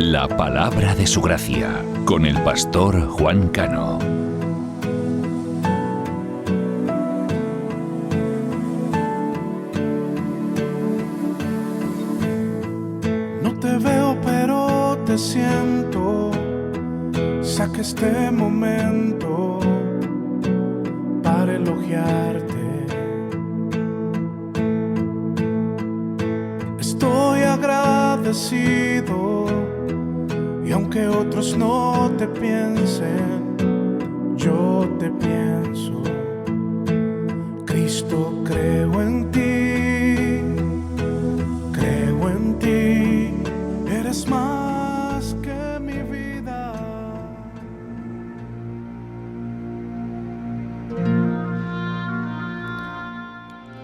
La palabra de su gracia, con el pastor Juan Cano. No te veo, pero te siento. Saca este momento para elogiarte. Estoy agradecido, y aunque otros no te piensen, yo te pienso. Cristo, creo en ti, eres más que mi vida.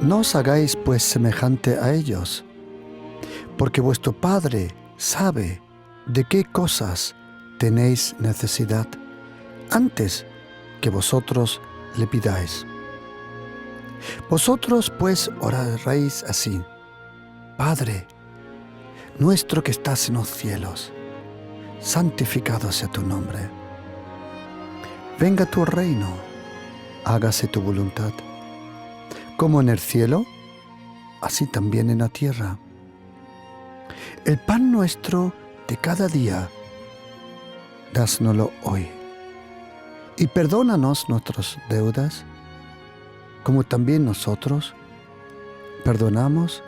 No os hagáis pues semejante a ellos, porque vuestro Padre sabe de qué cosas tenéis necesidad antes que vosotros le pidáis. Vosotros pues oraréis así: Padre nuestro que estás en los cielos, santificado sea tu nombre. Venga tu reino, hágase tu voluntad, como en el cielo, así también en la tierra. El pan nuestro de cada día, dásnoslo hoy. Y perdónanos nuestras deudas, como también nosotros perdonamos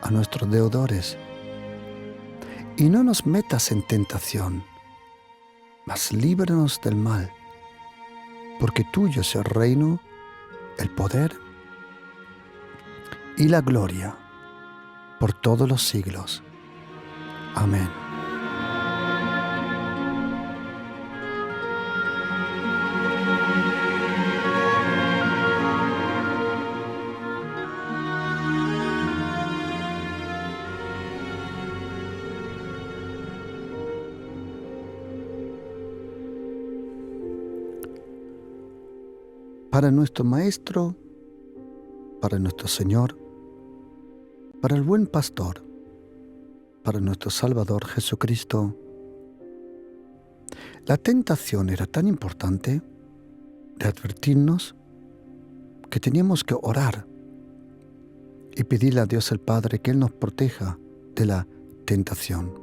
a nuestros deudores. Y no nos metas en tentación, mas líbranos del mal, porque tuyo es el reino, el poder y la gloria por todos los siglos. Amén. Para nuestro Maestro, para nuestro Señor, para el buen pastor, para nuestro Salvador Jesucristo, la tentación era tan importante de advertirnos que teníamos que orar y pedirle a Dios el Padre que Él nos proteja de la tentación.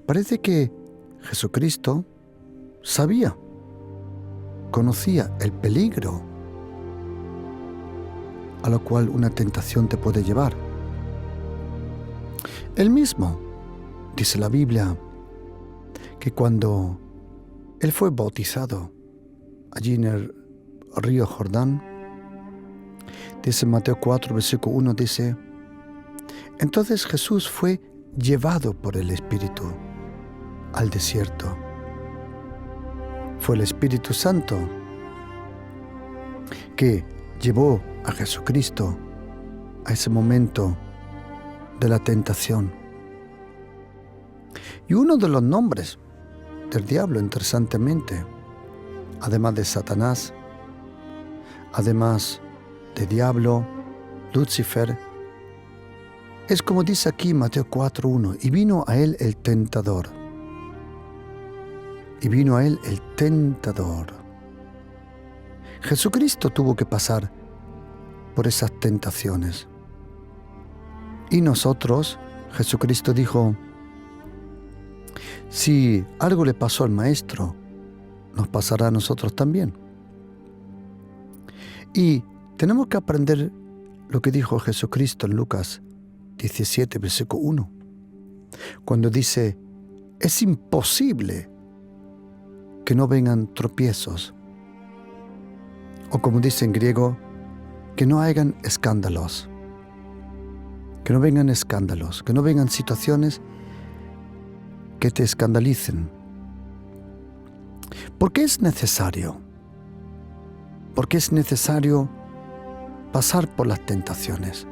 Parece que Jesucristo conocía el peligro a lo cual una tentación te puede llevar. Él mismo, dice la Biblia, que cuando Él fue bautizado allí en el río Jordán, dice Mateo 4, versículo 1, dice: entonces Jesús fue llevado por el Espíritu al desierto. Fue el Espíritu Santo que llevó a Jesucristo a ese momento de la tentación. Y uno de los nombres del diablo, interesantemente, además de Satanás, además de diablo, Lucifer, es como dice aquí Mateo 4:1, y vino a él el tentador. Y vino a él el tentador. Jesucristo tuvo que pasar por esas tentaciones. Y nosotros, Jesucristo dijo: si algo le pasó al Maestro, nos pasará a nosotros también. Y tenemos que aprender lo que dijo Jesucristo en Lucas 17, versículo 1, cuando dice: es imposible que no vengan tropiezos, o como dice en griego, que no hayan escándalos, que no vengan situaciones que te escandalicen. ¿Por qué es necesario? Porque es necesario pasar por las tentaciones.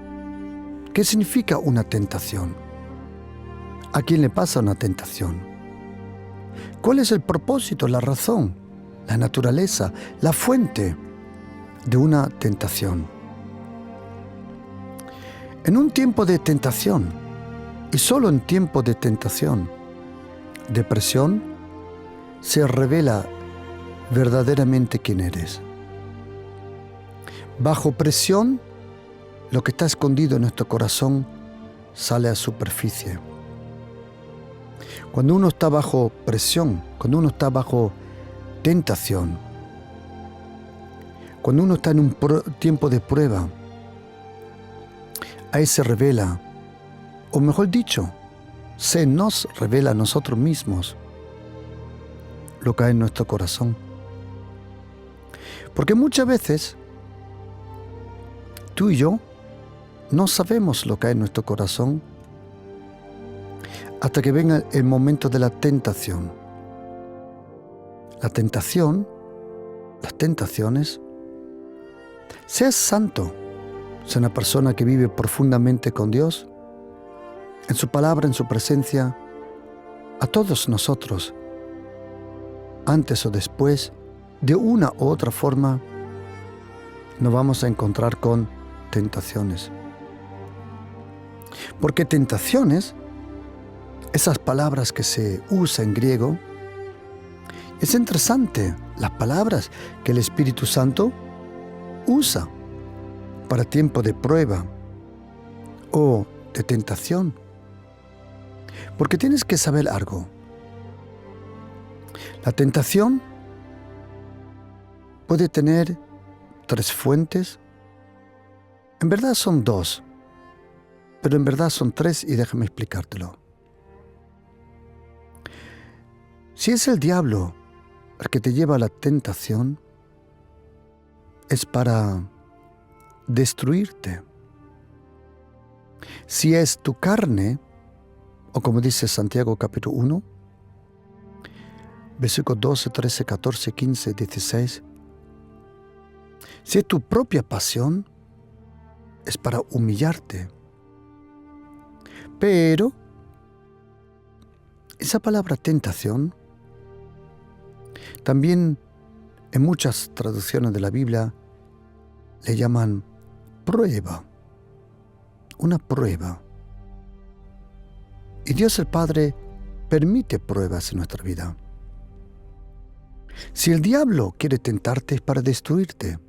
¿Qué significa una tentación? ¿A quién le pasa una tentación? ¿Cuál es el propósito, la razón, la naturaleza, la fuente de una tentación? En un tiempo de tentación, Y solo en tiempos de tentación, de presión, se revela verdaderamente quién eres. Bajo presión, lo que está escondido en nuestro corazón sale a superficie. Cuando uno está bajo presión, cuando uno está bajo tentación, cuando uno está en un tiempo de prueba, ahí se revela, o mejor dicho, se nos revela a nosotros mismos lo que hay en nuestro corazón. Porque muchas veces tú y yo no sabemos lo que hay en nuestro corazón hasta que venga el momento de la tentación. La tentación, las tentaciones, seas santo, sea una persona que vive profundamente con Dios, en su palabra, en su presencia, a todos nosotros, antes o después, de una u otra forma, nos vamos a encontrar con tentaciones. Porque tentaciones, esas palabras que se usan en griego, es interesante, las palabras que el Espíritu Santo usa para tiempo de prueba o de tentación. Porque tienes que saber algo. La tentación puede tener 3 fuentes. En verdad son 2, pero en verdad son 3 y déjame explicártelo. Si es el diablo el que te lleva a la tentación, es para destruirte. Si es tu carne, o como dice Santiago capítulo 1, versículos 12, 13, 14, 15, 16, si es tu propia pasión, es para humillarte. Pero esa palabra tentación, también en muchas traducciones de la Biblia le llaman prueba, una prueba. Y Dios el Padre permite pruebas en nuestra vida. Si el diablo quiere tentarte es para destruirte.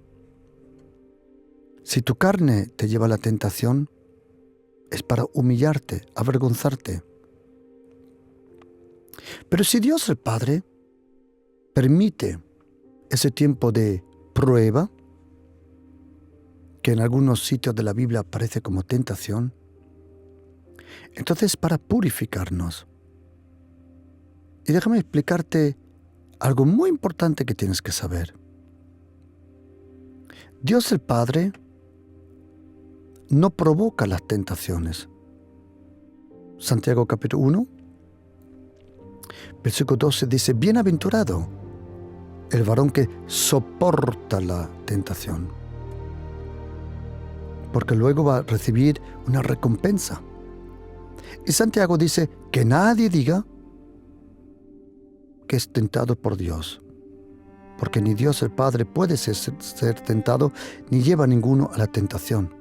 Si tu carne te lleva a la tentación, es para humillarte, avergonzarte. Pero si Dios el Padre permite ese tiempo de prueba, que en algunos sitios de la Biblia aparece como tentación, entonces para purificarnos. Y déjame explicarte algo muy importante que tienes que saber. Dios el Padre no provoca las tentaciones. Santiago capítulo 1, versículo 12 dice, bienaventurado el varón que soporta la tentación, porque luego va a recibir una recompensa. Y Santiago dice que nadie diga que es tentado por Dios, porque ni Dios el Padre puede ser tentado, ni lleva a ninguno a la tentación.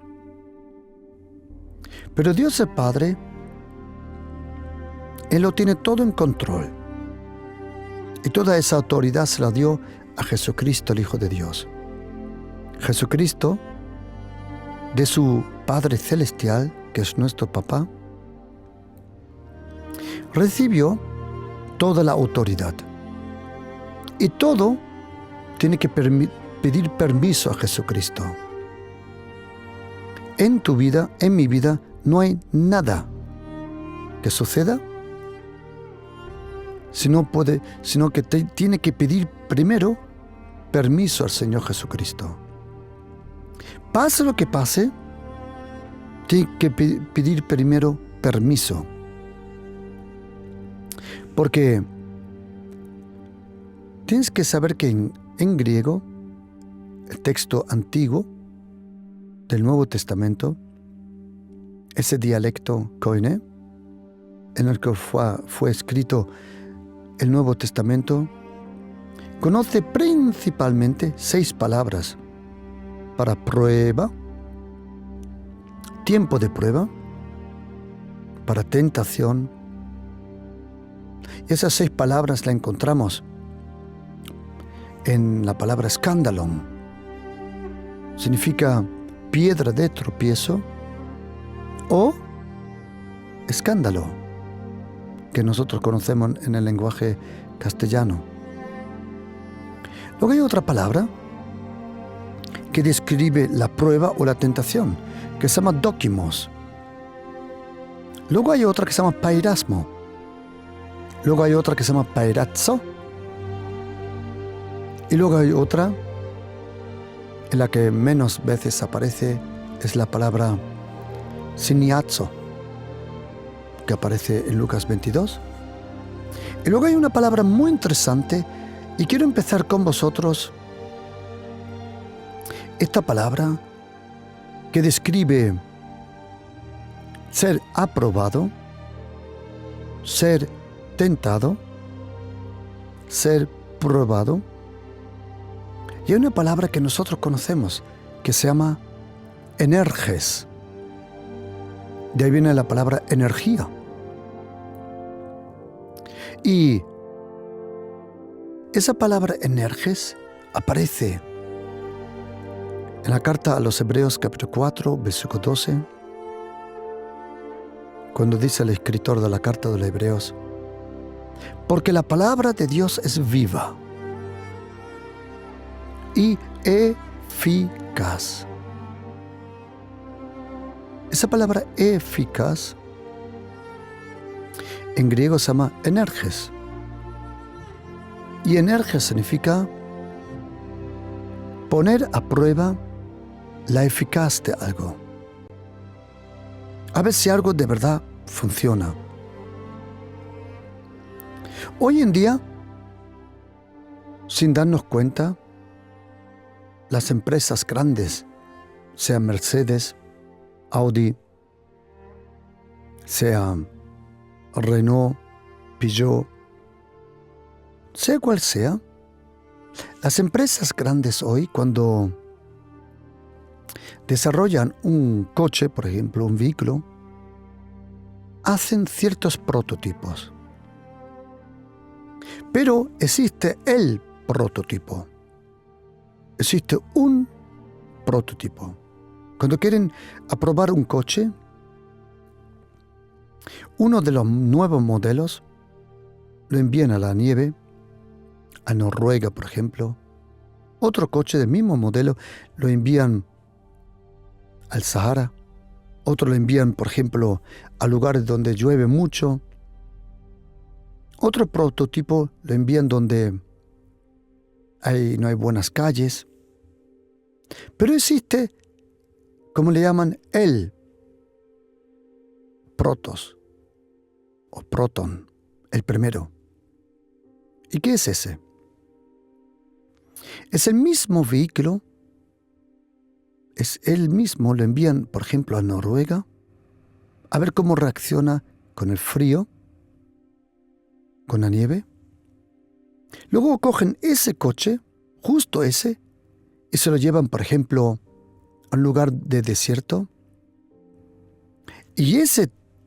Pero Dios el Padre, Él lo tiene todo en control. Y toda esa autoridad se la dio a Jesucristo, el Hijo de Dios. Jesucristo, de su Padre Celestial, que es nuestro Papá, recibió toda la autoridad. Y todo tiene que pedir permiso a Jesucristo. En tu vida, en mi vida, no hay nada que suceda sino que tiene que pedir primero permiso al Señor Jesucristo. Pase lo que pase, tiene que pedir primero permiso. Porque tienes que saber que en griego, el texto antiguo del Nuevo Testamento, ese dialecto koiné, en el que fue escrito el Nuevo Testamento, conoce principalmente 6 palabras para prueba, tiempo de prueba, para tentación. Y esas 6 palabras las encontramos en la palabra escándalon. Significa piedra de tropiezo o escándalo, que nosotros conocemos en el lenguaje castellano. Luego hay otra palabra que describe la prueba o la tentación, que se llama dokimos. Luego hay otra que se llama pairasmo. Luego hay otra que se llama pairazzo. Y luego hay otra en la que menos veces aparece, es la palabra siniazzo, que aparece en Lucas 22. Y luego hay una palabra muy interesante, y quiero empezar con vosotros esta palabra que describe ser aprobado, ser tentado, ser probado. Y hay una palabra que nosotros conocemos que se llama energes. De ahí viene la palabra energía. Y esa palabra energes aparece en la carta a los Hebreos capítulo 4, versículo 12, cuando dice el escritor de la carta de los Hebreos: porque la palabra de Dios es viva y eficaz. Esa palabra eficaz en griego se llama energes. Y energes significa poner a prueba la eficaz de algo. A ver si algo de verdad funciona. Hoy en día, sin darnos cuenta, las empresas grandes, sean Mercedes, Audi, sea Renault, Peugeot, sea cual sea, las empresas grandes hoy, cuando desarrollan un coche, por ejemplo, un vehículo, hacen ciertos prototipos. Pero existe el prototipo. Existe un prototipo. Cuando quieren aprobar un coche, uno de los nuevos modelos lo envían a la nieve, a Noruega, por ejemplo. Otro coche del mismo modelo lo envían al Sahara. Otro lo envían, por ejemplo, a lugares donde llueve mucho. Otro prototipo lo envían donde no hay buenas calles. Pero existe, como le llaman, el protos o proton, el primero. ¿Y qué es ese? Es el mismo vehículo, es el mismo, lo envían, por ejemplo, a Noruega, a ver cómo reacciona con el frío, con la nieve. Luego cogen ese coche, justo ese, y se lo llevan, por ejemplo, a un lugar de desierto. Y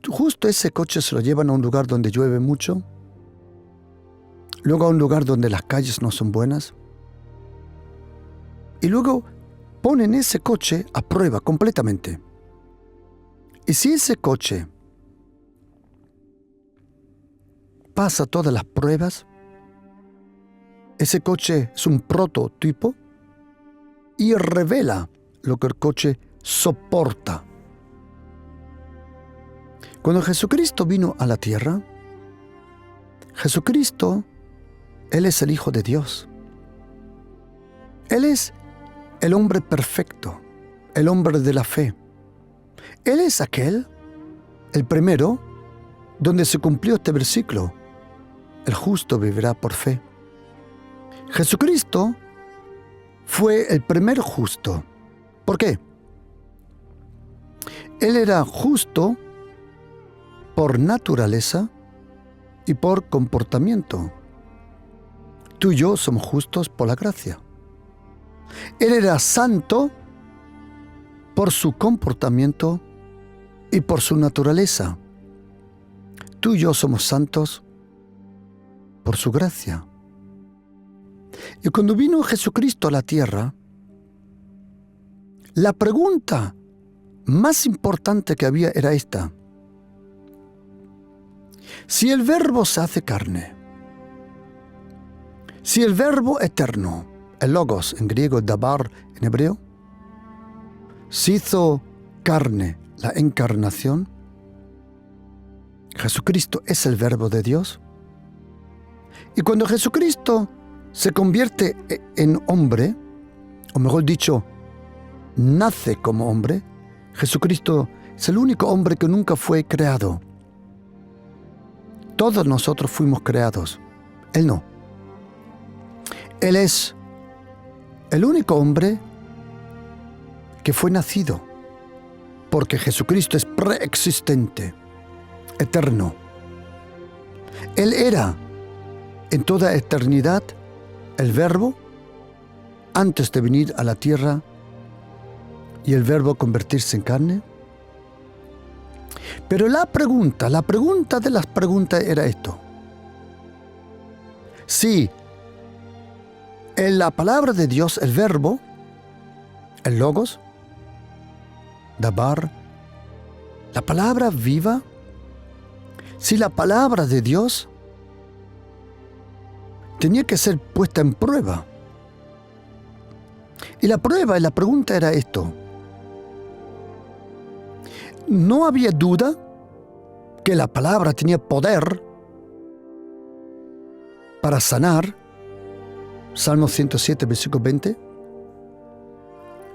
justo ese coche se lo llevan a un lugar donde llueve mucho. Luego a un lugar donde las calles no son buenas. Y luego ponen ese coche a prueba completamente. Y si ese coche pasa todas las pruebas, ese coche es un prototipo y revela lo que el coche soporta. Cuando Jesucristo vino a la tierra, Jesucristo, Él es el Hijo de Dios. Él es el hombre perfecto, el hombre de la fe. Él es aquel, el primero, donde se cumplió este versículo: el justo vivirá por fe. Jesucristo fue el primer justo. ¿Por qué? Él era justo por naturaleza y por comportamiento. Tú y yo somos justos por la gracia. Él era santo por su comportamiento y por su naturaleza. tú y yo somos santos por su gracia. Y cuando vino Jesucristo a la tierra, la pregunta más importante que había era esta: si el Verbo se hace carne, si el Verbo eterno, el Logos en griego, el Dabar en hebreo, se hizo carne, la encarnación, Jesucristo es el Verbo de Dios. Y cuando Jesucristo se convierte en hombre, o mejor dicho, nace como hombre, Jesucristo es el único hombre que nunca fue creado. Todos nosotros fuimos creados, Él no. Él es el único hombre que fue nacido, porque Jesucristo es preexistente, eterno. Él era en toda eternidad el Verbo antes de venir a la tierra y el Verbo convertirse en carne. Pero la pregunta de las preguntas era esto: si en la palabra de Dios, el Verbo, el Logos, Dabar, la palabra viva, si la palabra de Dios tenía que ser puesta en prueba. Y la prueba y la pregunta era esto: no había duda que la palabra tenía poder para sanar, Salmo 107, versículo 20,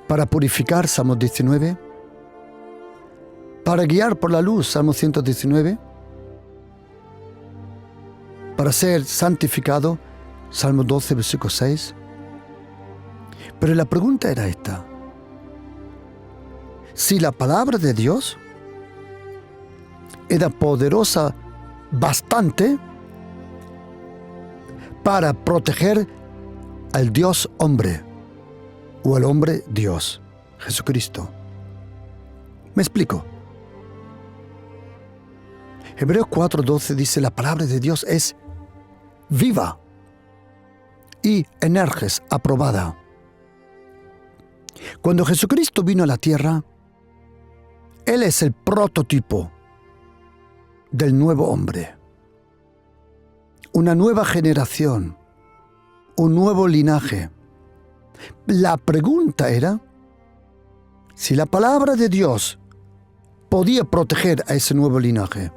para purificar, Salmo 19, para guiar por la luz, Salmo 119, para ser santificado, Salmo 12, versículo 6. Pero la pregunta era esta: si la palabra de Dios era poderosa bastante para proteger al Dios hombre o al hombre Dios, Jesucristo. Me explico. Hebreos 4:12 dice: la palabra de Dios es viva y energes, aprobada. Cuando Jesucristo vino a la tierra, Él es el prototipo del nuevo hombre, una nueva generación, un nuevo linaje. La pregunta era si la palabra de Dios podía proteger a ese nuevo linaje.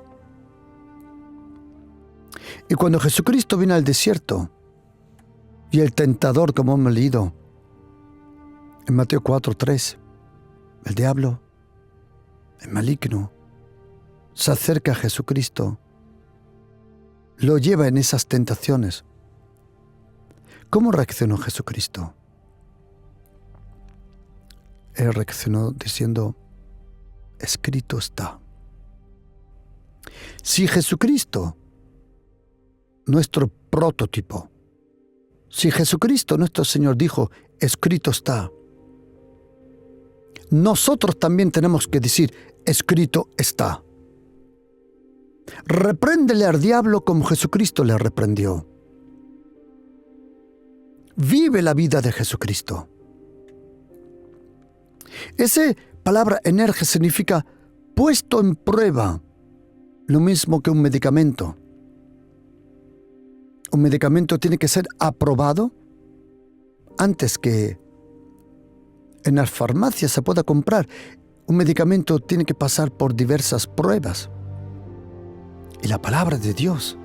Y cuando Jesucristo vino al desierto, y el tentador, como hemos leído en Mateo 4:3, el diablo, el maligno, se acerca a Jesucristo, lo lleva en esas tentaciones. ¿Cómo reaccionó Jesucristo? Él reaccionó diciendo: escrito está. Si Jesucristo, nuestro prototipo, si Jesucristo nuestro Señor dijo: escrito está, nosotros también tenemos que decir: escrito está. Repréndele al diablo como Jesucristo le reprendió. Vive la vida de Jesucristo. Esa palabra energe significa puesto en prueba, lo mismo que un medicamento. Un medicamento tiene que ser aprobado antes que en las farmacias se pueda comprar. Un medicamento tiene que pasar por diversas pruebas. Y la palabra de Dios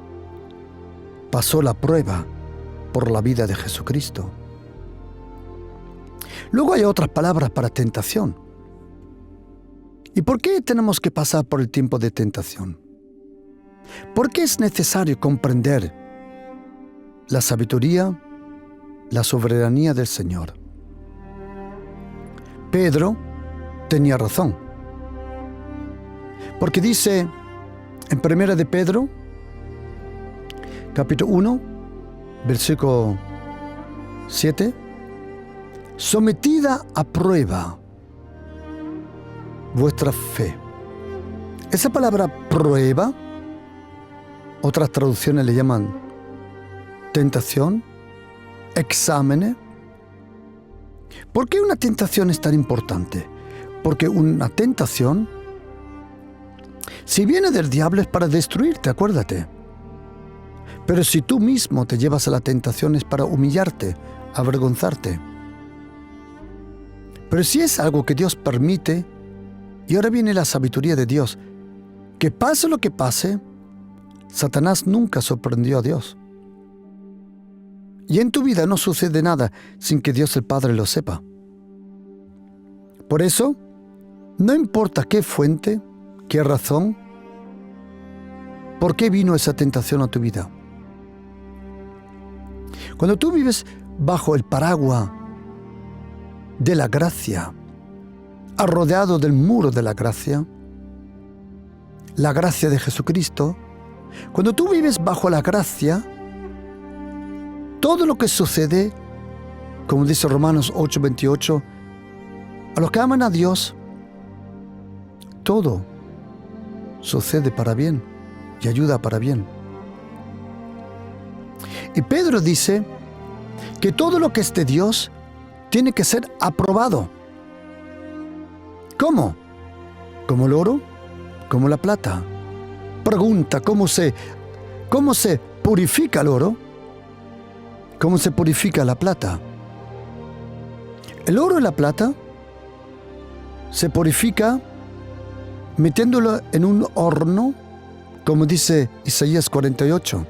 pasó la prueba por la vida de Jesucristo. Luego hay otras palabras para tentación. ¿Y por qué tenemos que pasar por el tiempo de tentación? ¿Por qué es necesario comprender la sabiduría, la soberanía del Señor? Pedro tenía razón, porque dice en 1 de Pedro, capítulo 1, versículo 7, sometida a prueba vuestra fe. Esa palabra prueba Otras traducciones le llaman tentación, exámenes. ¿Por qué una tentación es tan importante? Porque una tentación, si viene del diablo, es para destruirte, acuérdate. Pero si tú mismo te llevas a la tentación, es para humillarte, avergonzarte. Pero si es algo que Dios permite, y ahora viene la sabiduría de Dios, que pase lo que pase, Satanás nunca sorprendió a Dios. Y en tu vida no sucede nada sin que Dios el Padre lo sepa. Por eso, no importa qué fuente, qué razón, por qué vino esa tentación a tu vida. Cuando tú vives bajo el paraguas de la gracia, rodeado del muro de la gracia de Jesucristo, cuando tú vives bajo la gracia, todo lo que sucede, como dice Romanos 8:28, a los que aman a Dios, todo sucede para bien y ayuda para bien. Y Pedro dice que todo lo que es de Dios tiene que ser aprobado. ¿Cómo? ¿Como el oro? ¿Como la plata? Pregunta, ¿cómo se purifica el oro? ¿Cómo se purifica la plata? El oro y la plata se purifica metiéndolo en un horno, como dice Isaías 48,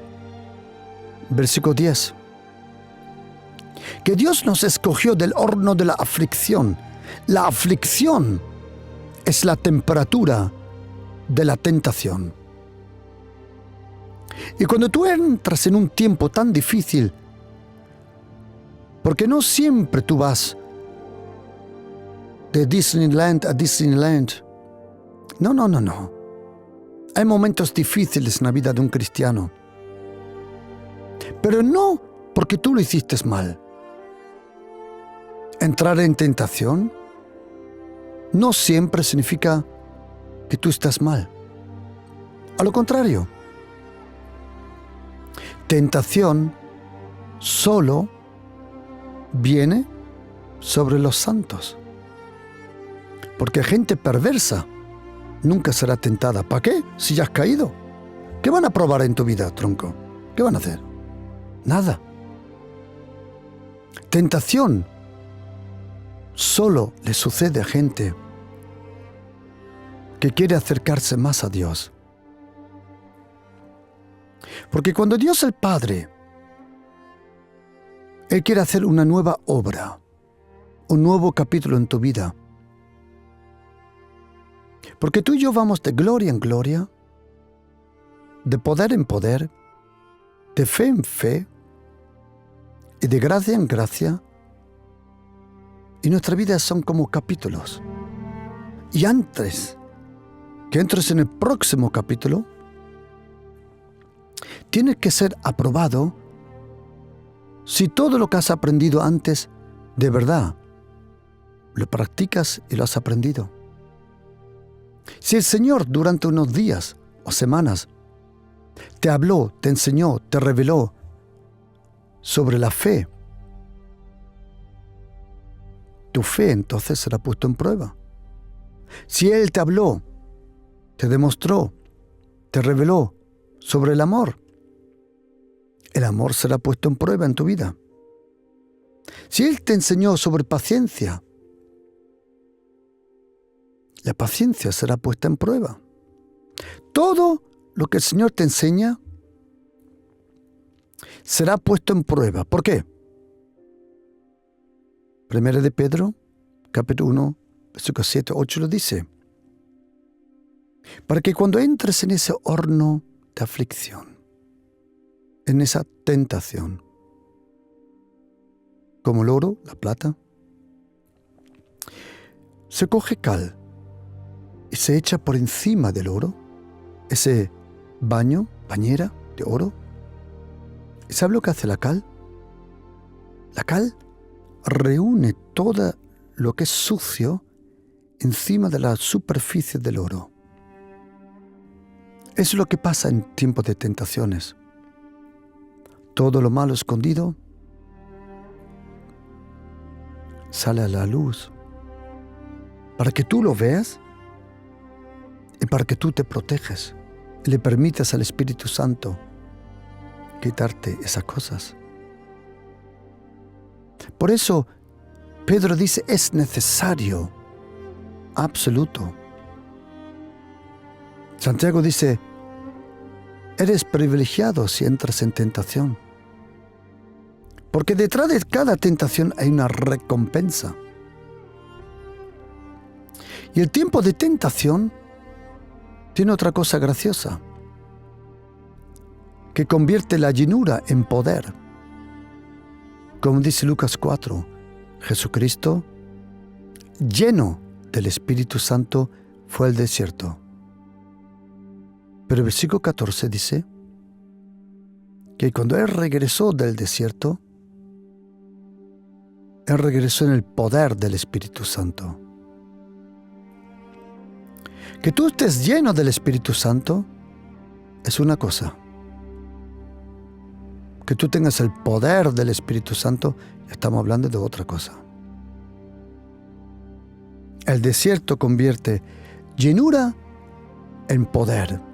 versículo 10. Que Dios nos escogió del horno de la aflicción. La aflicción es la temperatura de la tentación. Y cuando tú entras en un tiempo tan difícil, porque no siempre tú vas de Disneyland a Disneyland. No. Hay momentos difíciles en la vida de un cristiano. Pero no porque tú lo hiciste mal. Entrar en tentación no siempre significa que tú estás mal. A lo contrario, tentación solo viene sobre los santos. Porque gente perversa nunca será tentada. ¿Para qué? Si ya has caído. ¿Qué van a probar en tu vida, tronco? ¿Qué van a hacer? Nada. Tentación solo le sucede a gente que quiere acercarse más a Dios. Porque cuando Dios el Padre, Él quiere hacer una nueva obra, un nuevo capítulo en tu vida. Porque tú y yo vamos de gloria en gloria, de poder en poder, de fe en fe y de gracia en gracia. Y nuestras vidas son como capítulos. Y antes que entres en el próximo capítulo, tienes que ser aprobado si todo lo que has aprendido antes, de verdad, lo practicas y lo has aprendido. Si el Señor durante unos días o semanas te habló, te enseñó, te reveló sobre la fe, tu fe entonces será puesta en prueba. Si Él te habló, te demostró, te reveló sobre el amor será puesto en prueba en tu vida. Si Él te enseñó sobre paciencia, la paciencia será puesta en prueba. Todo lo que el Señor te enseña será puesto en prueba. ¿Por qué? 1 de Pedro, capítulo 1, versículo 7, 8 lo dice. Para que cuando entres en ese horno de aflicción, en esa tentación, como el oro, la plata, se coge cal y se echa por encima del oro, ese bañera de oro. ¿Y sabe lo que hace la cal? La cal reúne todo lo que es sucio encima de la superficie del oro. Eso es lo que pasa en tiempos de tentaciones. Todo lo malo escondido sale a la luz para que tú lo veas y para que tú te proteges y le permitas al Espíritu Santo quitarte esas cosas. Por eso Pedro dice, es necesario, absoluto. Santiago dice, eres privilegiado si entras en tentación, porque detrás de cada tentación hay una recompensa. Y el tiempo de tentación tiene otra cosa graciosa, que convierte la llenura en poder. Como dice Lucas 4, Jesucristo, lleno del Espíritu Santo, fue al desierto. Pero el versículo 14 dice que cuando Él regresó del desierto, Él regresó en el poder del Espíritu Santo. Que tú estés lleno del Espíritu Santo es una cosa. Que tú tengas el poder del Espíritu Santo, ya estamos hablando de otra cosa. El desierto convierte llenura en poder.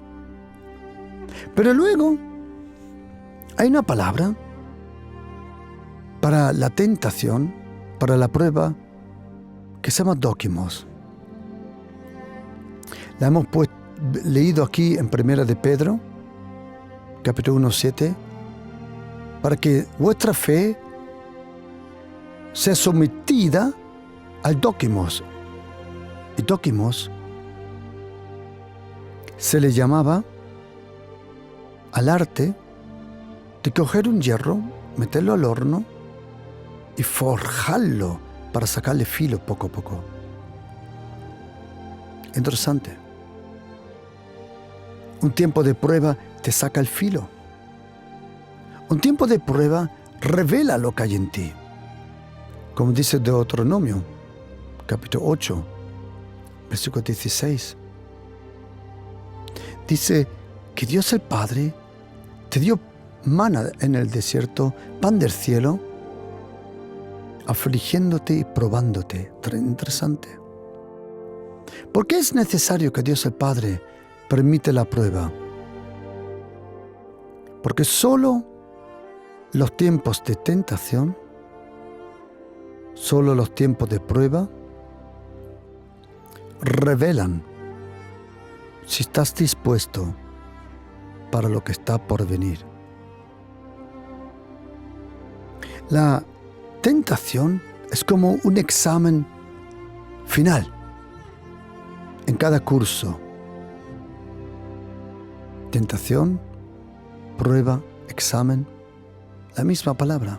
Pero luego hay una palabra para la tentación, para la prueba, que se llama dóquimos. La hemos leído aquí en 1 de Pedro, capítulo 1:7, para que vuestra fe sea sometida al dóquimos. Y dóquimos se le llamaba al arte de coger un hierro, meterlo al horno y forjarlo para sacarle filo poco a poco. Interesante. Un tiempo de prueba te saca el filo. Un tiempo de prueba revela lo que hay en ti. Como dice Deuteronomio, capítulo 8, versículo 16. Dice que Dios el Padre te dio maná en el desierto, pan del cielo, afligiéndote y probándote. Interesante. ¿Por qué es necesario que Dios el Padre permite la prueba? Porque solo los tiempos de tentación, solo los tiempos de prueba, revelan si estás dispuesto para lo que está por venir. La tentación es como un examen final en cada curso. Tentación, prueba, examen, la misma palabra.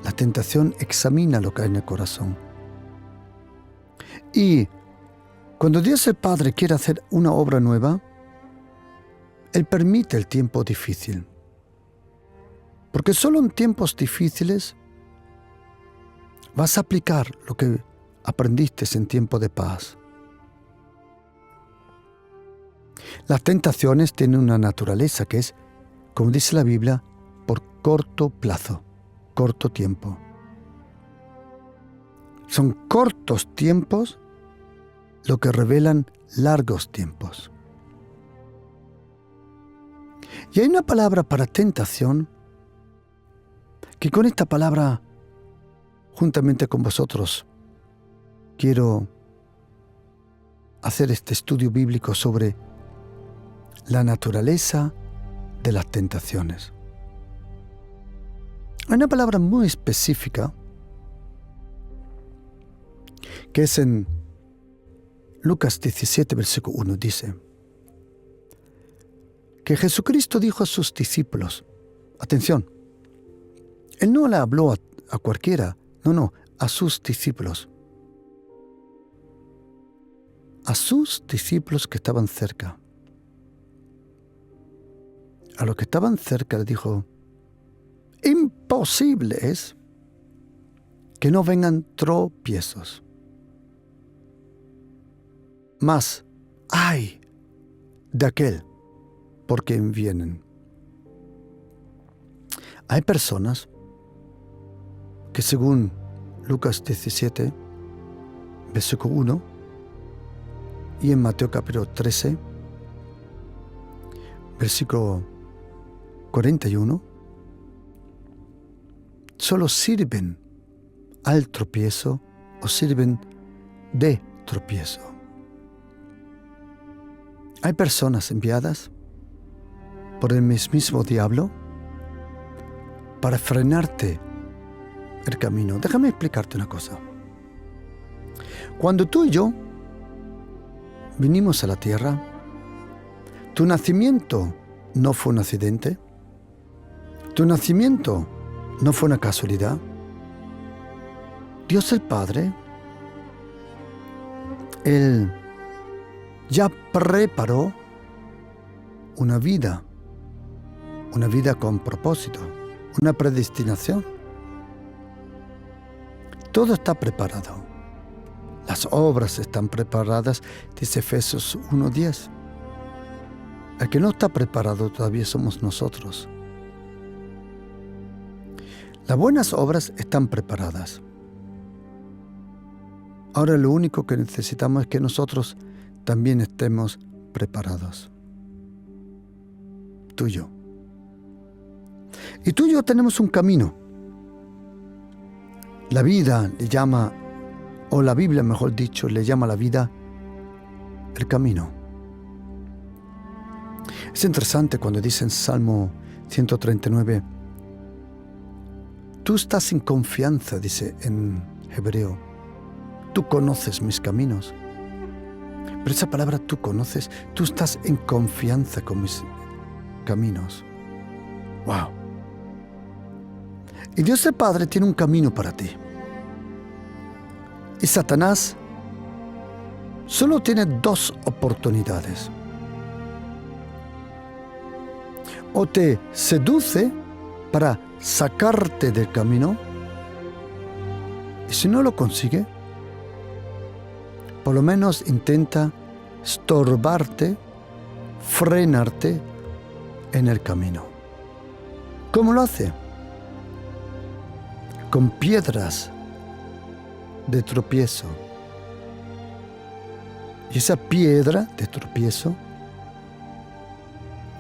La tentación examina lo que hay en el corazón. Y cuando Dios el Padre quiere hacer una obra nueva, Él permite el tiempo difícil. Porque solo en tiempos difíciles vas a aplicar lo que aprendiste en tiempo de paz. Las tentaciones tienen una naturaleza que es, como dice la Biblia, por corto plazo, corto tiempo. Son cortos tiempos lo que revelan largos tiempos. Y hay una palabra para tentación que con esta palabra, juntamente con vosotros, quiero hacer este estudio bíblico sobre la naturaleza de las tentaciones. Hay una palabra muy específica que es en Lucas 17, versículo 1, dice que Jesucristo dijo a sus discípulos, atención, Él no le habló a cualquiera, no, a sus discípulos. A sus discípulos que estaban cerca. A los que estaban cerca le dijo, imposible es que no vengan tropiezos. Mas ay de aquel por quien vienen. Hay personas que según Lucas 17, versículo 1, y en Mateo capítulo 13, versículo 41, solo sirven al tropiezo o sirven de tropiezo. Hay personas enviadas por el mismo diablo para frenarte el camino. Déjame explicarte una cosa. Cuando tú y yo vinimos a la tierra, tu nacimiento no fue un accidente. Tu nacimiento no fue una casualidad. Dios el Padre, Él ya preparó una vida con propósito, una predestinación. Todo está preparado. Las obras están preparadas, dice Efesios 1:10. El que no está preparado todavía somos nosotros. Las buenas obras están preparadas. Ahora lo único que necesitamos es que nosotros también estemos preparados. Tú y yo. Y tú y yo tenemos un camino. La vida le llama, o la Biblia mejor dicho, le llama a la vida el camino. Es interesante cuando dice en Salmo 139, tú estás en confianza, dice en hebreo, tú conoces mis caminos. Pero esa palabra tú conoces, tú estás en confianza con mis caminos. ¡Wow! Y Dios el Padre tiene un camino para ti. Y Satanás solo tiene dos oportunidades. O te seduce para sacarte del camino, y si no lo consigue, por lo menos intenta estorbarte, frenarte en el camino. ¿Cómo lo hace? Con piedras de tropiezo. Y esa piedra de tropiezo,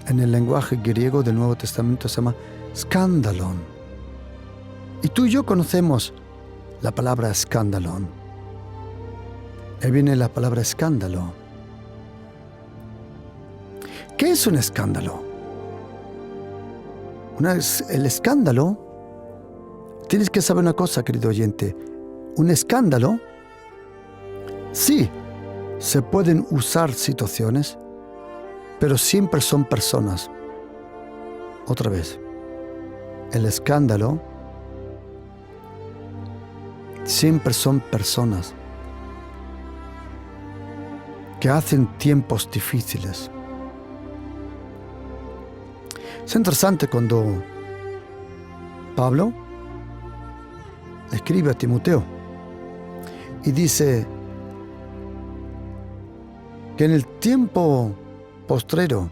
en el lenguaje griego del Nuevo Testamento se llama escandalón. Y tú y yo conocemos la palabra escandalón. Ahí viene la palabra escándalo. ¿Qué es un escándalo? El escándalo, tienes que saber una cosa, querido oyente. Un escándalo, sí, se pueden usar situaciones, pero siempre son personas. Otra vez, el escándalo siempre son personas que hacen tiempos difíciles. Es interesante cuando Pablo escribe a Timoteo y dice que en el tiempo postrero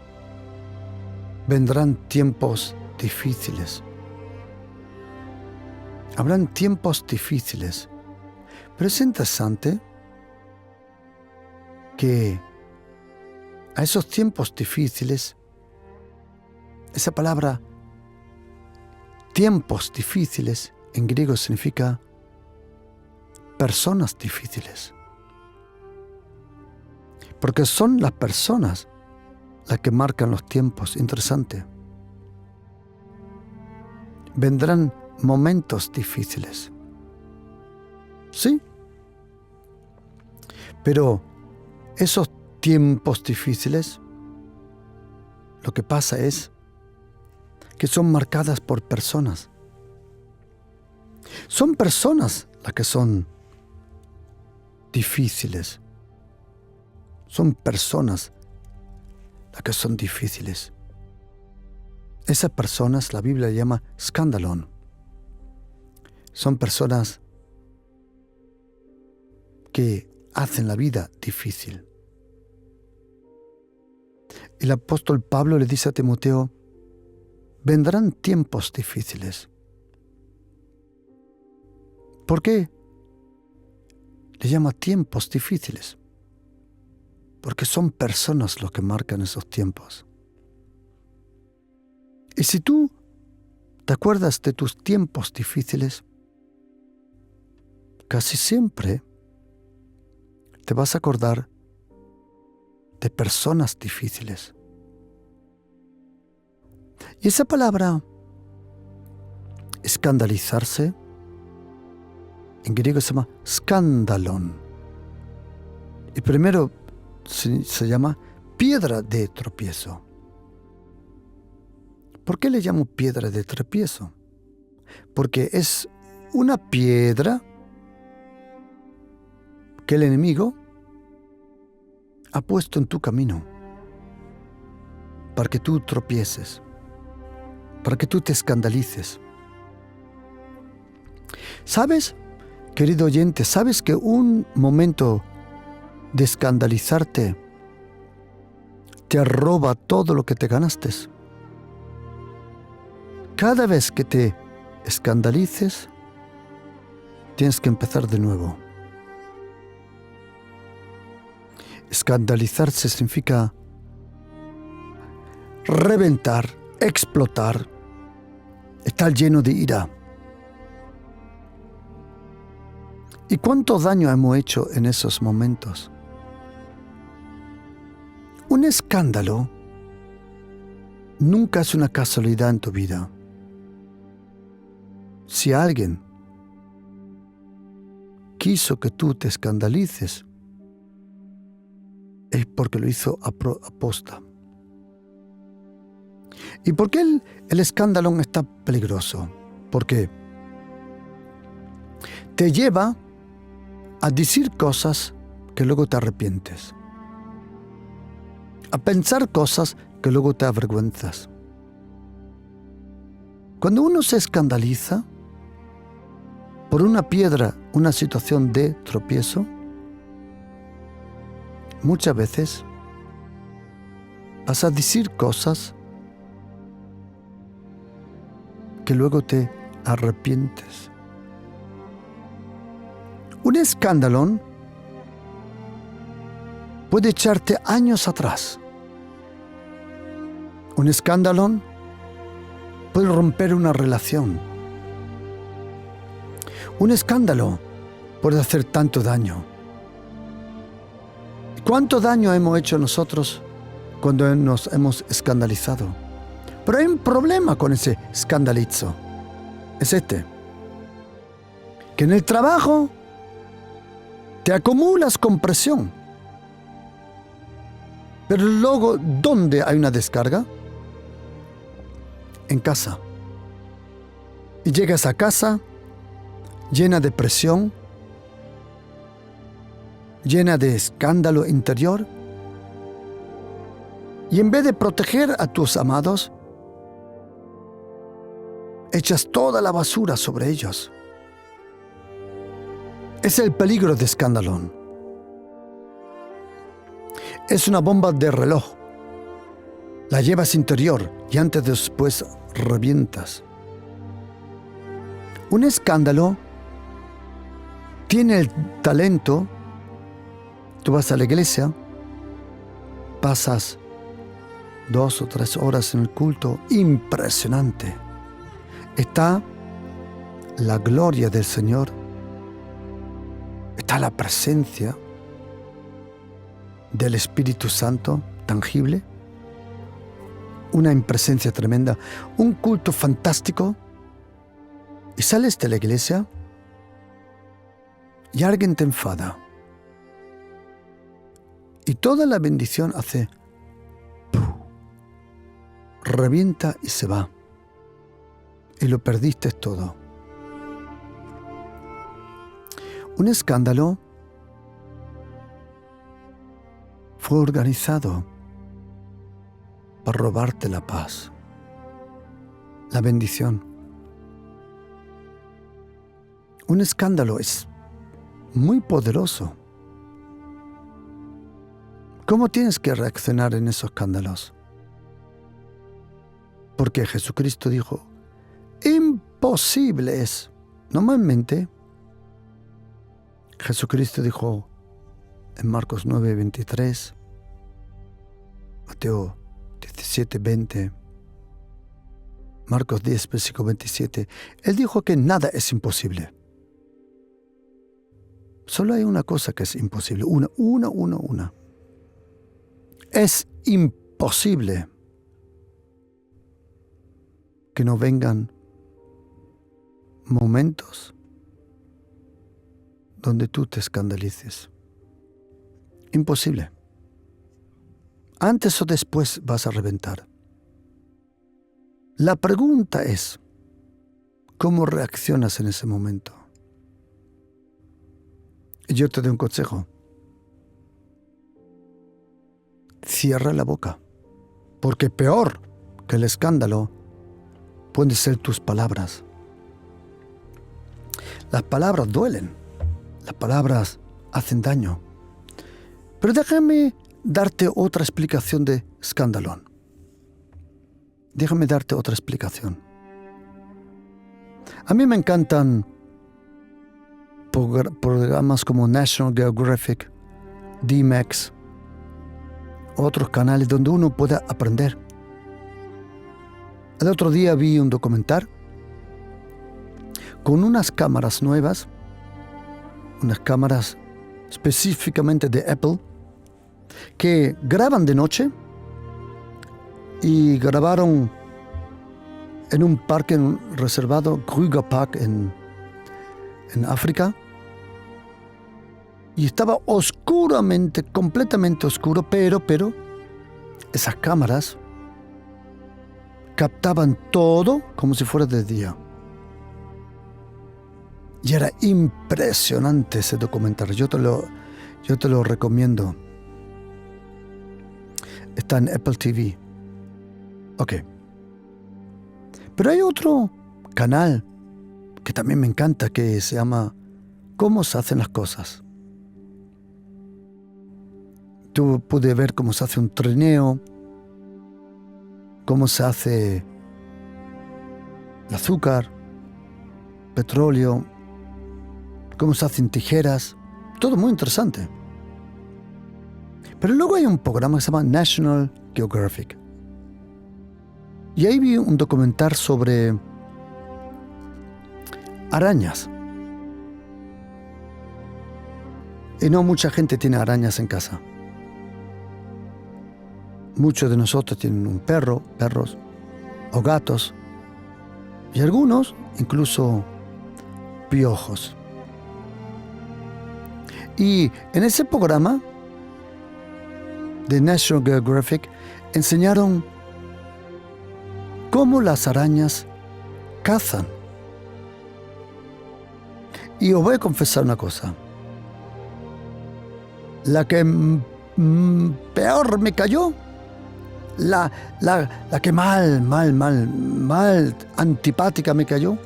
vendrán tiempos difíciles. Habrán tiempos difíciles. Pero es interesante que a esos tiempos difíciles, esa palabra tiempos difíciles en griego significa personas difíciles. Porque son las personas las que marcan los tiempos. Interesante. Vendrán momentos difíciles. Sí. Pero esos tiempos difíciles, lo que pasa es que son marcadas por personas. Son personas las que son difíciles. Son personas las que son difíciles. Esas personas la Biblia llama escandalón. Son personas que hacen la vida difícil. el apóstol Pablo le dice a Timoteo, vendrán tiempos difíciles. ¿Por qué le llama tiempos difíciles? Porque son personas los que marcan esos tiempos. Y si tú te acuerdas de tus tiempos difíciles, casi siempre te vas a acordar de personas difíciles. Y esa palabra, escandalizarse, en griego se llama skandalon. Y primero se llama piedra de tropiezo. ¿Por qué le llamo piedra de tropiezo? Porque es una piedra que el enemigo ha puesto en tu camino para que tú tropieces, para que tú te escandalices. ¿Sabes, querido oyente, sabes que un momento de escandalizarte te roba todo lo que te ganaste? Cada vez que te escandalices, tienes que empezar de nuevo. Escandalizarse significa reventar, explotar, estar lleno de ira. ¿Y cuánto daño hemos hecho en esos momentos? Un escándalo nunca es una casualidad en tu vida. Si alguien quiso que tú te escandalices, es porque lo hizo aposta. ¿Y por qué el escándalo está peligroso? Porque te lleva a decir cosas que luego te arrepientes, a pensar cosas que luego te avergüenzas. Cuando uno se escandaliza por una piedra, una situación de tropiezo, muchas veces vas a decir cosas que luego te arrepientes. Un escándalo puede echarte años atrás. Un escándalo puede romper una relación. Un escándalo puede hacer tanto daño. ¿Cuánto daño hemos hecho nosotros cuando nos hemos escandalizado? Pero hay un problema con ese escandalizo. Es este. Que en el trabajo te acumulas con presión. Pero luego, ¿dónde hay una descarga? En casa. Y llegas a casa llena de presión, llena de escándalo interior, y en vez de proteger a tus amados, echas toda la basura sobre ellos. Es el peligro de escándalo. Es una bomba de reloj. La llevas interior y antes o después revientas. Un escándalo tiene el talento. Tú vas a la iglesia, pasas 2 o 3 horas en el culto, impresionante. Está la gloria del Señor, está la presencia del Espíritu Santo tangible, una presencia tremenda, un culto fantástico, y sales de la iglesia y alguien te enfada. Y toda la bendición hace ¡puf! Revienta y se va. Y lo perdiste todo. Un escándalo fue organizado para robarte la paz, la bendición. Un escándalo es muy poderoso. ¿Cómo tienes que reaccionar en esos escándalos? Porque Jesucristo dijo, imposible es. Normalmente, Jesucristo dijo en Marcos 9:23, Mateo 17:20, Marcos 10, versículo 27, Él dijo que nada es imposible. Solo hay una cosa que es imposible, una. Es imposible que no vengan momentos donde tú te escandalices. Imposible. Antes o después vas a reventar. La pregunta es, ¿cómo reaccionas en ese momento? Y yo te doy un consejo. Cierra la boca, porque peor que el escándalo pueden ser tus palabras. Las palabras duelen, las palabras hacen daño. Pero déjame darte otra explicación de escandalón. Déjame darte otra explicación. A mí me encantan programas como National Geographic, D-Max, otros canales donde uno pueda aprender. El otro día vi un documental con unas cámaras nuevas, unas cámaras específicamente de Apple, que graban de noche y grabaron en un parque reservado, Kruger Park en África, y estaba oscuramente, completamente oscuro, pero esas cámaras captaban todo como si fuera de día. Y era impresionante ese documental. Yo te lo recomiendo. Está en Apple TV. Ok. Pero hay otro canal que también me encanta, que se llama ¿Cómo se hacen las cosas? Tú puedes ver cómo se hace un trineo, cómo se hace el azúcar, petróleo, cómo se hacen tijeras, todo muy interesante. Pero luego hay un programa que se llama National Geographic. Y ahí vi un documental sobre arañas. Y no mucha gente tiene arañas en casa. Muchos de nosotros tienen un perros o gatos. Y algunos incluso piojos. Y en ese programa de National Geographic enseñaron cómo las arañas cazan. Y os voy a confesar una cosa. La que peor me cayó, la que mal antipática me cayó.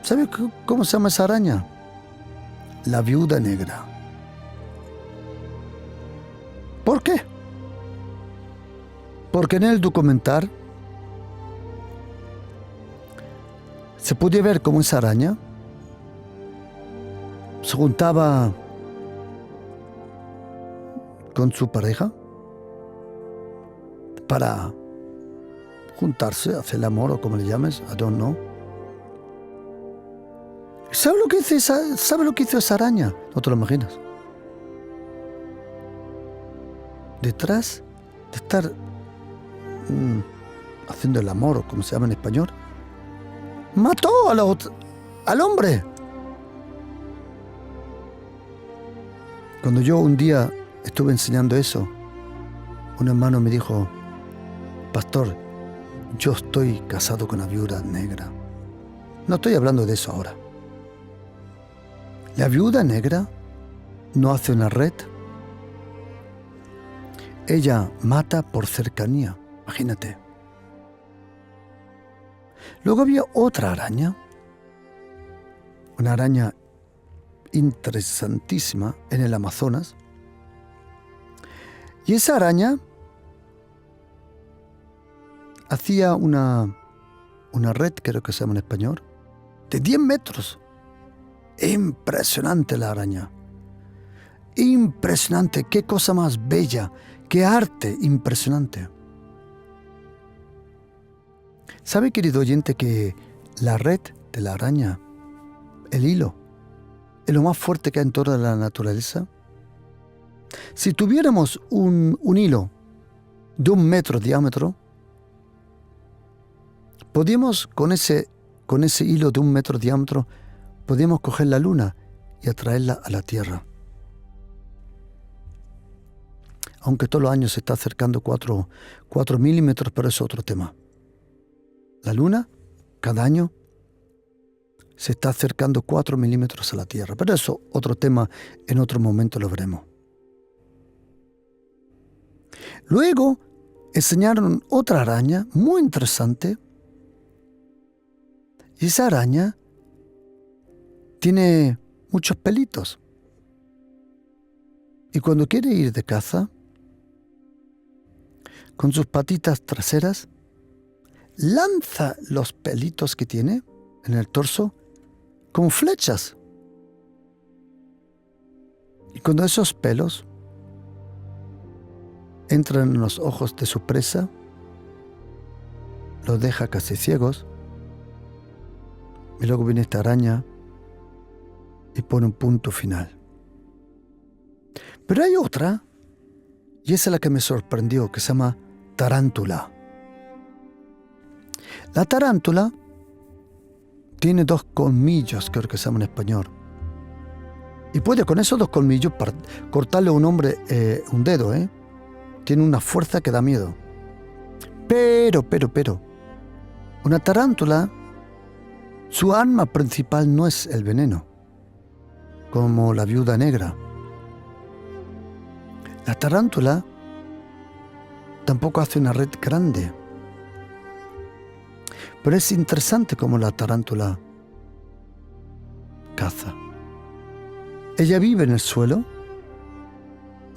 ¿Sabe cómo se llama esa araña? La viuda negra. ¿Por qué? Porque en el documental se puede ver cómo esa araña se juntaba con su pareja para juntarse, hacer el amor o como le llames, I don't know. ¿Sabe lo que hizo esa araña? No te lo imaginas. Detrás de estar haciendo el amor, o como se llama en español, mató al hombre. Cuando yo un día estuve enseñando eso, un hermano me dijo: pastor, yo estoy casado con una viuda negra. No estoy hablando de eso ahora. La viuda negra no hace una red. Ella mata por cercanía. Imagínate. Luego había otra araña. Una araña interesantísima en el Amazonas. Y esa araña hacía una red, creo que se llama en español, de 10 metros. Impresionante la araña. Impresionante, qué cosa más bella, qué arte impresionante. ¿Sabe, querido oyente, que la red de la araña, el hilo, es lo más fuerte que hay en toda la naturaleza? Si tuviéramos un hilo de 1 metro de diámetro, podíamos con ese hilo de 1 metro de diámetro, podíamos coger la luna y atraerla a la Tierra. Aunque todos los años se está acercando 4 milímetros, pero es otro tema. La luna, cada año, se está acercando 4 milímetros a la Tierra. Pero eso, otro tema, en otro momento lo veremos. Luego, enseñaron otra araña muy interesante. Y esa araña tiene muchos pelitos. Y cuando quiere ir de caza, con sus patitas traseras, lanza los pelitos que tiene en el torso como flechas. Y cuando esos pelos entran en los ojos de su presa, los deja casi ciegos, y luego viene esta araña y pone un punto final. Pero hay otra, y esa es la que me sorprendió, que se llama tarántula. La tarántula tiene 2 colmillos, creo que se llama en español. Y puede con esos 2 colmillos cortarle a un hombre un dedo, ¿eh? Tiene una fuerza que da miedo. Pero, una tarántula, su arma principal no es el veneno, como la viuda negra. La tarántula tampoco hace una red grande. Pero es interesante cómo la tarántula caza. Ella vive en el suelo,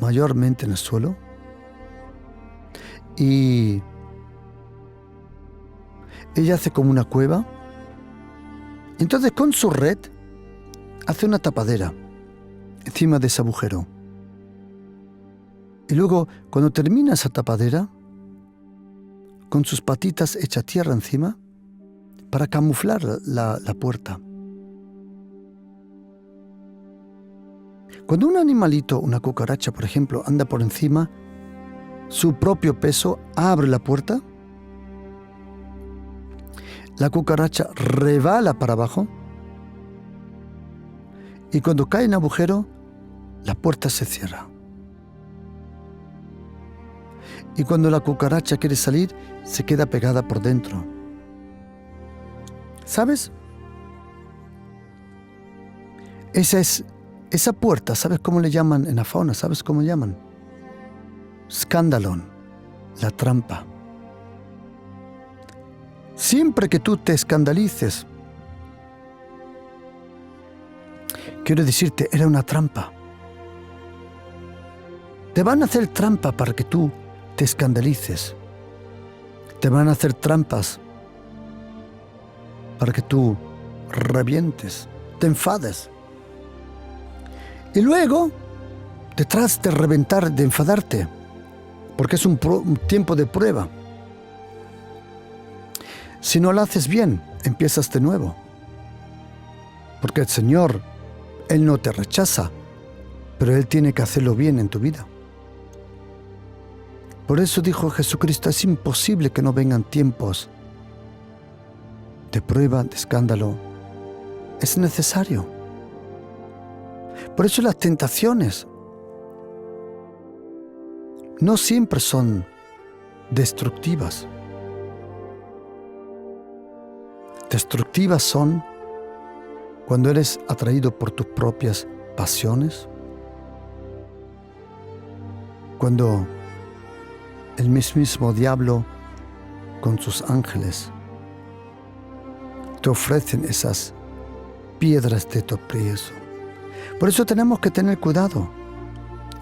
mayormente en el suelo, y ella hace como una cueva. Entonces con su red hace una tapadera encima de ese agujero. Y luego, cuando termina esa tapadera, con sus patitas echa tierra encima para camuflar la puerta. Cuando un animalito, una cucaracha, por ejemplo, anda por encima, su propio peso abre la puerta, la cucaracha rebala para abajo, y cuando cae en el agujero, la puerta se cierra. Y cuando la cucaracha quiere salir, se queda pegada por dentro. ¿Sabes? Esa puerta, ¿sabes cómo le llaman en la fauna? ¿Sabes cómo le llaman? Scandalon, la trampa. Siempre que tú te escandalices, quiero decirte, era una trampa. Te van a hacer trampa para que tú te escandalices. Te van a hacer trampas para que tú revientes, te enfades. Y luego, detrás de reventar, de enfadarte, porque es un tiempo de prueba, si no lo haces bien, empiezas de nuevo. Porque el Señor, Él no te rechaza, pero Él tiene que hacerlo bien en tu vida. Por eso dijo Jesucristo, es imposible que no vengan tiempos de prueba, de escándalo. Es necesario. Por eso las tentaciones no siempre son destructivas. Destructivas son cuando eres atraído por tus propias pasiones, cuando el mismo diablo con sus ángeles te ofrecen esas piedras de tropiezo. Por eso tenemos que tener cuidado.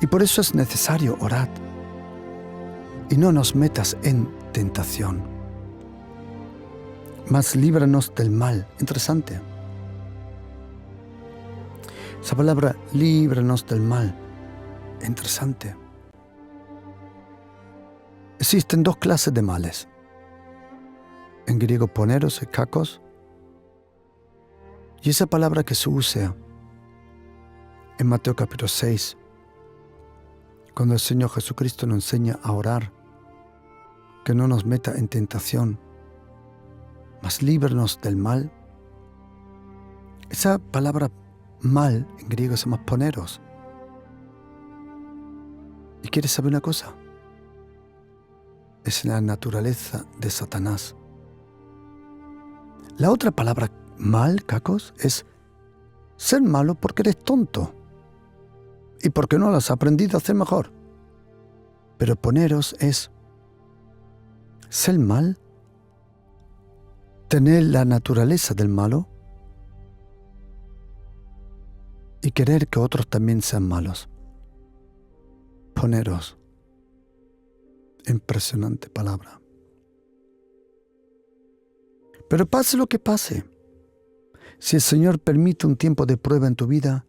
Y por eso es necesario orar. Y no nos metas en tentación. Mas líbranos del mal. Interesante. Esa palabra, líbranos del mal. Interesante. Existen dos clases de males. En griego, poneros y kakos. Y esa palabra que se usa en Mateo capítulo 6, cuando el Señor Jesucristo nos enseña a orar, que no nos meta en tentación, mas líbranos del mal. Esa palabra mal en griego se llama poneros. ¿Y quieres saber una cosa? Es la naturaleza de Satanás. La otra palabra mal, kakos, es ser malo porque eres tonto y porque no lo has aprendido a hacer mejor. Pero poneros es ser mal, tener la naturaleza del malo y querer que otros también sean malos. Poneros. Impresionante palabra. Pero pase lo que pase, si el Señor permite un tiempo de prueba en tu vida,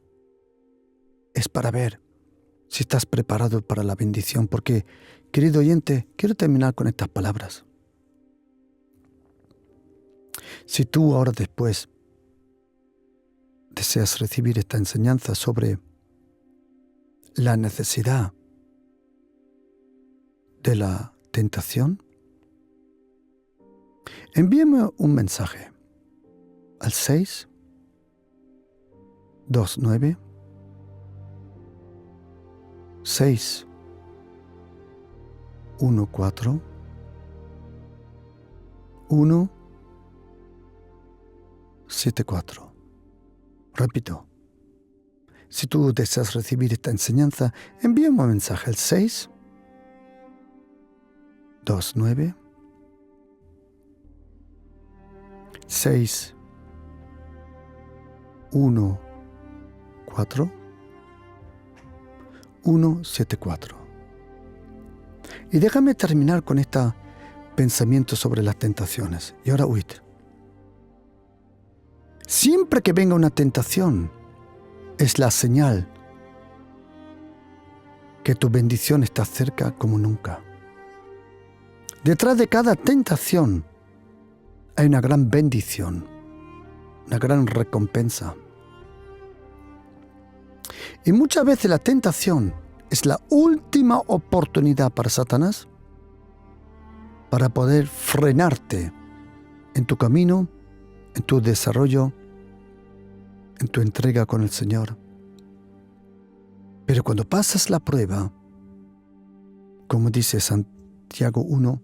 es para ver si estás preparado para la bendición. Porque, querido oyente, quiero terminar con estas palabras. Si tú ahora después deseas recibir esta enseñanza sobre la necesidad de la tentación, envíame un mensaje al 629 614 174. Repito, si tú deseas recibir esta enseñanza, envíame un mensaje al 629 614 174. Y déjame terminar con este pensamiento sobre las tentaciones. Y ahora huid. Siempre que venga una tentación, es la señal que tu bendición está cerca como nunca. Detrás de cada tentación hay una gran bendición, una gran recompensa. Y muchas veces la tentación es la última oportunidad para Satanás para poder frenarte en tu camino, en tu desarrollo, en tu entrega con el Señor. Pero cuando pasas la prueba, como dice Santiago 1,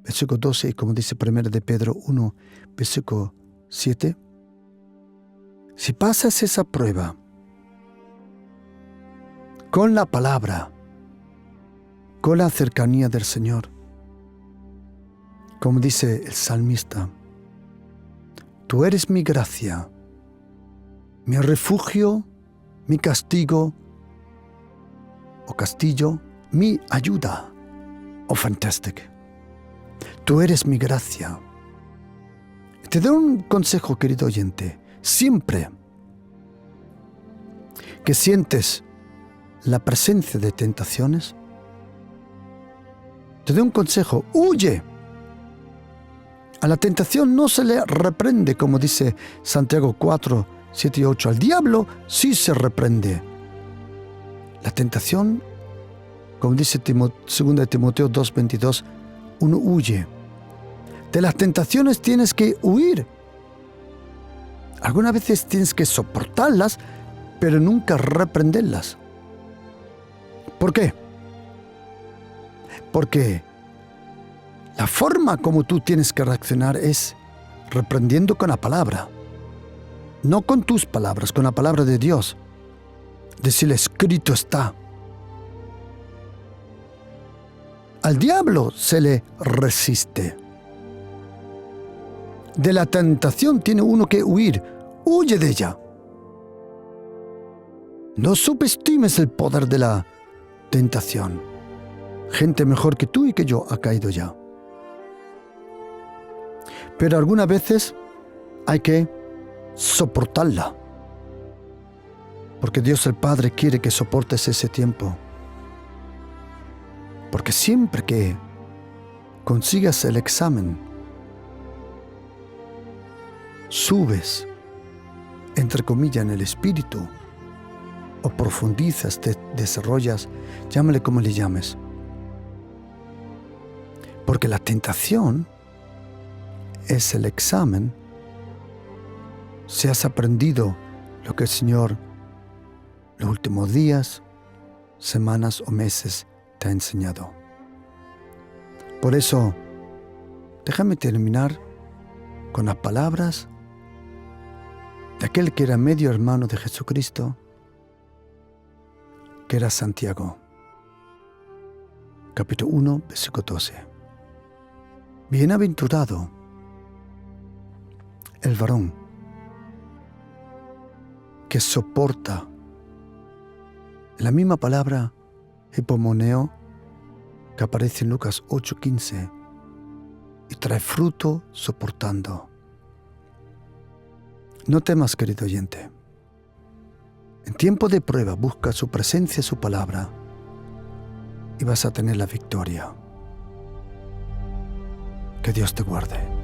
versículo 12, y como dice 1 de Pedro 1, versículo 7, si pasas esa prueba con la palabra, con la cercanía del Señor, como dice el salmista, tú eres mi gracia, mi refugio, mi castigo o castillo, mi ayuda. Oh, fantastic. Tú eres mi gracia. Te doy un consejo, querido oyente. Siempre que sientes la presencia de tentaciones, te doy un consejo. Huye. A la tentación no se le reprende, como dice Santiago 4, 7 y 8. Al diablo sí se reprende. La tentación, como dice 2 Timoteo 2, 22, uno huye. De las tentaciones tienes que huir. Algunas veces tienes que soportarlas, pero nunca reprenderlas. ¿Por qué? Porque la forma como tú tienes que reaccionar es reprendiendo con la palabra. No con tus palabras, con la palabra de Dios. Decirle, escrito está. Al diablo se le resiste. De la tentación tiene uno que huir. Huye de ella. No subestimes el poder de la tentación. Gente mejor que tú y que yo ha caído ya. Pero algunas veces hay que soportarla. Porque Dios el Padre quiere que soportes ese tiempo. Porque siempre que consigas el examen, subes, entre comillas, en el espíritu, o profundizas, te desarrollas, llámale como le llames. Porque la tentación es el examen si has aprendido lo que el Señor los últimos días, semanas o meses te ha enseñado. Por eso, déjame terminar con las palabras de aquel que era medio hermano de Jesucristo, que era Santiago. Capítulo 1, versículo 12. Bienaventurado el varón que soporta. La misma palabra hipomoneo que aparece en Lucas 8:15 y trae fruto soportando. No temas, querido oyente. En tiempo de prueba busca su presencia y su palabra y vas a tener la victoria. Que Dios te guarde.